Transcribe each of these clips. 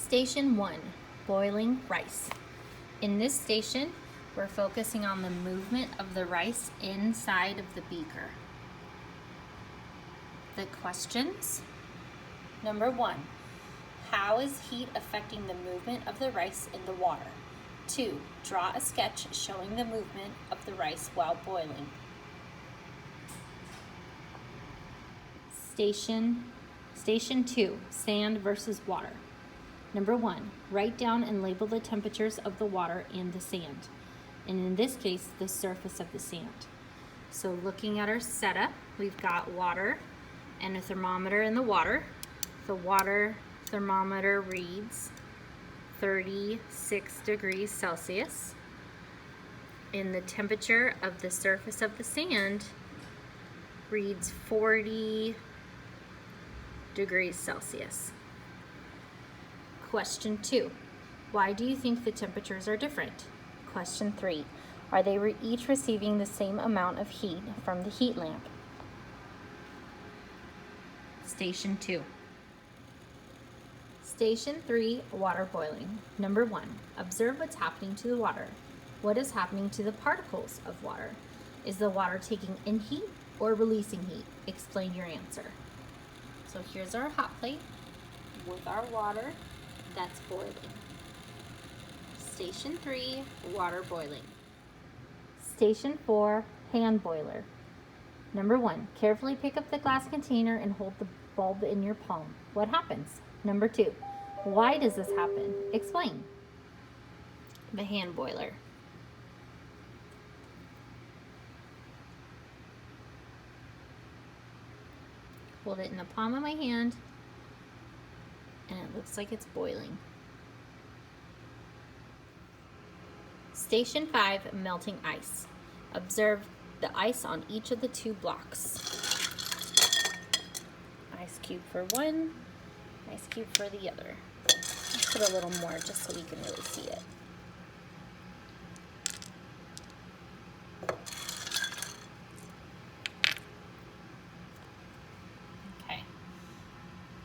Station 1, boiling rice. In this station, we're focusing on the movement of the rice inside of the beaker. The questions. Number 1, how is heat affecting the movement of the rice in the water? 2, draw a sketch showing the movement of the rice while boiling. Station 2, sand versus water. Number 1, write down and label the temperatures of the water and the sand. And in this case, the surface of the sand. So looking at our setup, we've got water and a thermometer in the water. The water thermometer reads 36 degrees Celsius. And the temperature of the surface of the sand reads 40 degrees Celsius. Question 2, why do you think the temperatures are different? Question 3, are they each receiving the same amount of heat from the heat lamp? Station 2. Station 3, water boiling. Number 1, observe what's happening to the water. What is happening to the particles of water? Is the water taking in heat or releasing heat? Explain your answer. So here's our hot plate with our water that's boiling. Station 3, water boiling. Station 4, hand boiler. Number 1, carefully pick up the glass container and hold the bulb in your palm. What happens? Number 2, why does this happen? Explain. The hand boiler. Hold it in the palm of my hand, and it looks like it's boiling. Station 5, melting ice. Observe the ice on each of the 2 blocks. Ice cube for one, ice cube for the other. I'll put a little more just so we can really see it. Okay.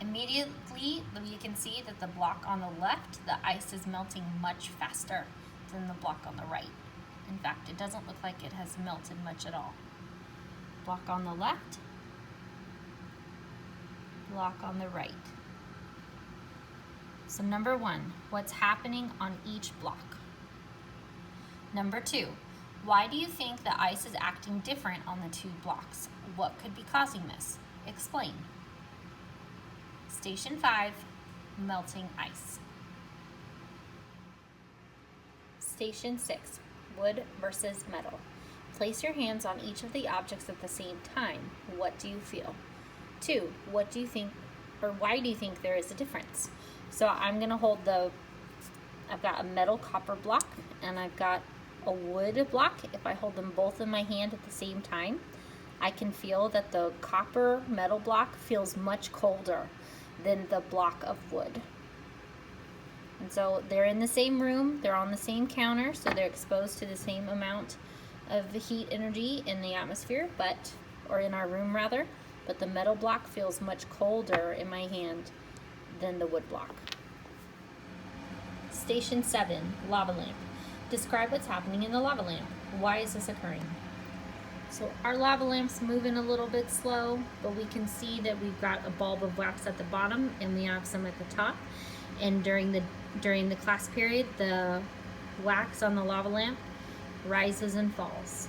Immediately, you can see that the block on the left, the ice is melting much faster than the block on the right. In fact, it doesn't look like it has melted much at all. Block on the left, block on the right. So number 1, what's happening on each block? Number 2, why do you think the ice is acting different on the 2 blocks? What could be causing this? Explain. Station 5, melting ice. Station 6, wood versus metal. Place your hands on each of the objects at the same time. What do you feel? 2, what do you think, or why do you think there is a difference? So I'm gonna hold I've got a metal copper block and I've got a wood block. If I hold them both in my hand at the same time, I can feel that the copper metal block feels much colder than the block of wood. And so they're in the same room, they're on the same counter, so they're exposed to the same amount of the heat energy in the atmosphere, or in our room rather, but the metal block feels much colder in my hand than the wood block. Station 7, lava lamp. Describe what's happening in the lava lamp. Why is this occurring? So our lava lamp's moving a little bit slow, but we can see that we've got a bulb of wax at the bottom and we have some at the top. And during the class period, the wax on the lava lamp rises and falls.